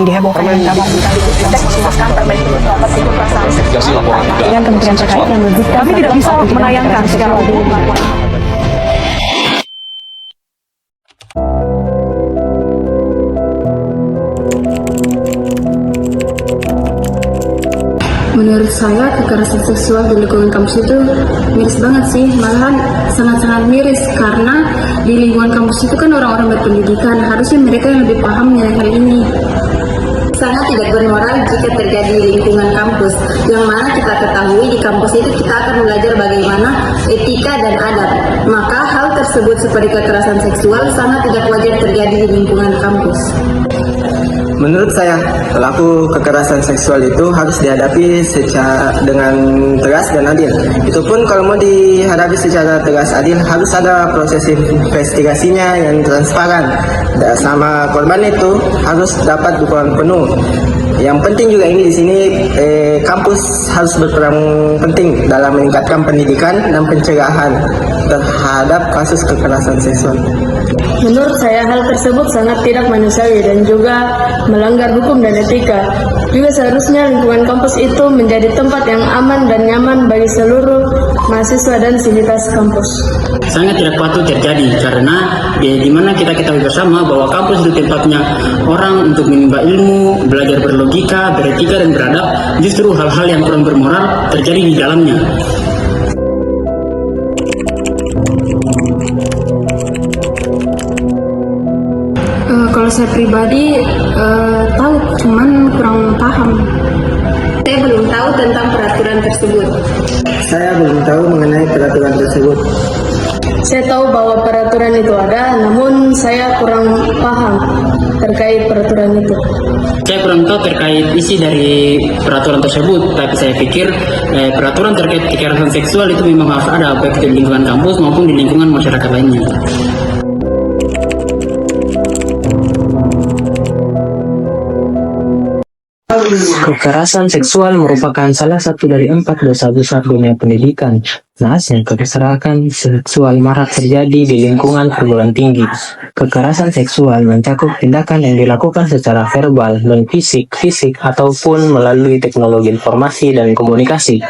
dihebohkan dengan kabar tentang mengesahkan permen itu apa sih perasaan dengan kementerian terkait yang menyebutkan kami tidak bisa menayangkan secara umum. Menurut saya, kekerasan seksual di lingkungan kampus itu miris banget sih, malahan sangat-sangat miris karena di lingkungan kampus itu kan orang-orang berpendidikan, harusnya mereka yang lebih paham mengenai hal ini. Sangat tidak bermoral jika terjadi di lingkungan kampus, yang mana kita ketahui di kampus itu kita akan belajar bagaimana etika dan adab. Maka hal tersebut seperti kekerasan seksual sangat tidak wajar terjadi di lingkungan kampus. Menurut saya, pelaku kekerasan seksual itu harus dihadapi dengan tegas dan adil. Itu pun kalau mau dihadapi secara tegas adil, harus ada proses investigasinya yang transparan. Dan sama korban itu harus dapat dukungan penuh. Yang penting juga ini di sini kampus harus berperan penting dalam meningkatkan pendidikan dan pencegahan terhadap kasus kekerasan seksual. Menurut saya hal tersebut sangat tidak manusiawi dan juga melanggar hukum dan etika. Juga seharusnya lingkungan kampus itu menjadi tempat yang aman dan nyaman bagi seluruh mahasiswa dan sivitas kampus. Sangat tidak patut terjadi karena di mana kita ketahui bersama bahwa kampus itu tempatnya orang untuk menimba ilmu, belajar berlogika, beretika dan beradab. Justru hal-hal yang kurang bermoral terjadi di dalamnya. Kalau saya pribadi tahu, cuman kurang paham. Saya belum tahu tentang peraturan tersebut. Saya belum tahu mengenai peraturan tersebut. Saya tahu bahwa peraturan itu ada, namun saya kurang paham terkait peraturan itu. Saya kurang tahu terkait isi dari peraturan tersebut, tapi saya pikir peraturan terkait kekerasan seksual itu memang harus ada baik di lingkungan kampus maupun di lingkungan masyarakat lainnya. Kekerasan seksual merupakan salah satu dari 4 dosa besar dunia pendidikan. Nahasnya, kekerasan seksual marak terjadi di lingkungan perguruan tinggi. Kekerasan seksual mencakup tindakan yang dilakukan secara verbal, non-fisik, fisik, ataupun melalui teknologi informasi dan komunikasi.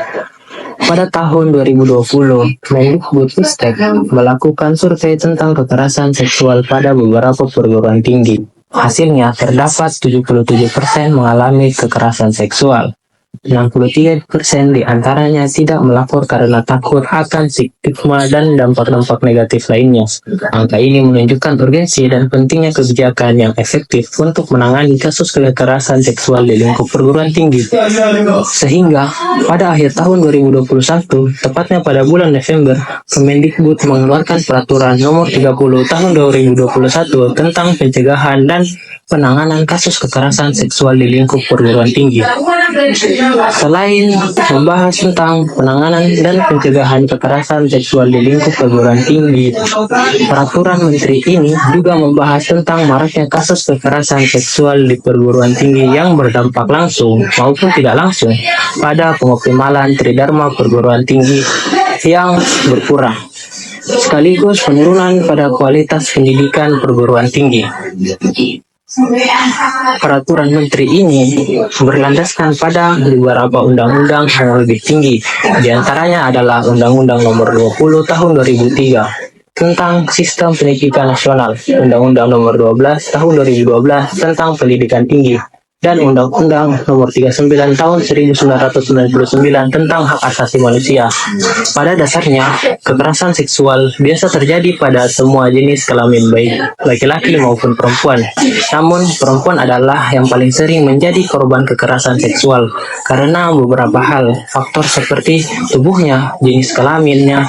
Pada tahun 2020, Mendikbudristek melakukan survei tentang kekerasan seksual pada beberapa perguruan tinggi. Hasilnya, terdapat 77% mengalami kekerasan seksual. 63% diantaranya tidak melapor karena takut akan stigma dan dampak-dampak negatif lainnya. Angka ini menunjukkan urgensi dan pentingnya kebijakan yang efektif untuk menangani kasus kekerasan seksual di lingkup perguruan tinggi. Sehingga, pada akhir tahun 2021, tepatnya pada bulan Desember, Kemendikbud mengeluarkan peraturan nomor 30 tahun 2021 tentang pencegahan dan penanganan kasus kekerasan seksual di lingkup perguruan tinggi. Selain membahas tentang penanganan dan pencegahan kekerasan seksual di lingkup perguruan tinggi, peraturan menteri ini juga membahas tentang maraknya kasus kekerasan seksual di perguruan tinggi yang berdampak langsung maupun tidak langsung pada pengoptimalan tridharma perguruan tinggi yang berkurang, sekaligus penurunan pada kualitas pendidikan perguruan tinggi. Peraturan menteri ini berlandaskan pada beberapa undang-undang yang lebih tinggi. Di antaranya adalah Undang-Undang Nomor 20 Tahun 2003 tentang Sistem Pendidikan Nasional, Undang-Undang Nomor 12 Tahun 2012 tentang Pendidikan Tinggi, dan Undang-Undang Nomor 39 Tahun 1999 tentang Hak Asasi Manusia. Pada dasarnya, kekerasan seksual biasa terjadi pada semua jenis kelamin, baik laki-laki maupun perempuan. Namun, perempuan adalah yang paling sering menjadi korban kekerasan seksual karena beberapa hal, faktor seperti tubuhnya, jenis kelaminnya,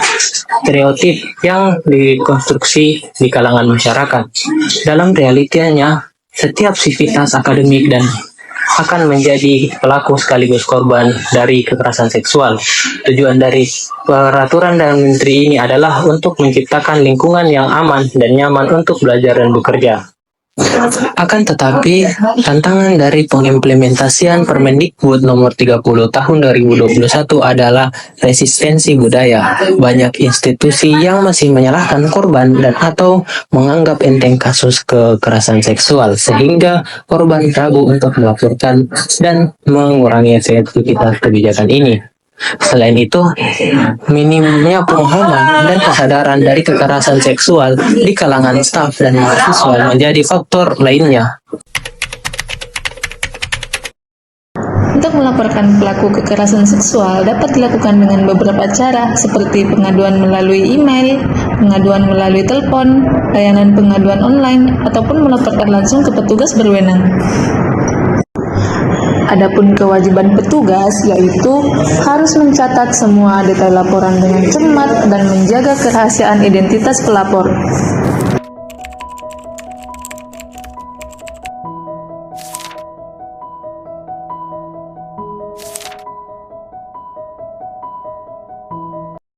stereotip yang dikonstruksi di kalangan masyarakat. Dalam realitanya, setiap sivitas akademik dan akan menjadi pelaku sekaligus korban dari kekerasan seksual. Tujuan dari peraturan dan menteri ini adalah untuk menciptakan lingkungan yang aman dan nyaman untuk belajar dan bekerja. Akan tetapi, tantangan dari pengimplementasian Permendikbud nomor 30 tahun 2021 adalah resistensi budaya. Banyak institusi yang masih menyalahkan korban dan atau menganggap enteng kasus kekerasan seksual sehingga korban ragu untuk melaporkan dan mengurangi efektivitas kebijakan ini. Selain itu, minimnya pemahaman dan kesadaran dari kekerasan seksual di kalangan staf dan mahasiswa menjadi faktor lainnya. Untuk melaporkan pelaku kekerasan seksual dapat dilakukan dengan beberapa cara seperti pengaduan melalui email, pengaduan melalui telepon, layanan pengaduan online, ataupun melaporkan langsung ke petugas berwenang. Adapun kewajiban petugas yaitu harus mencatat semua detail laporan dengan cermat dan menjaga kerahasiaan identitas pelapor.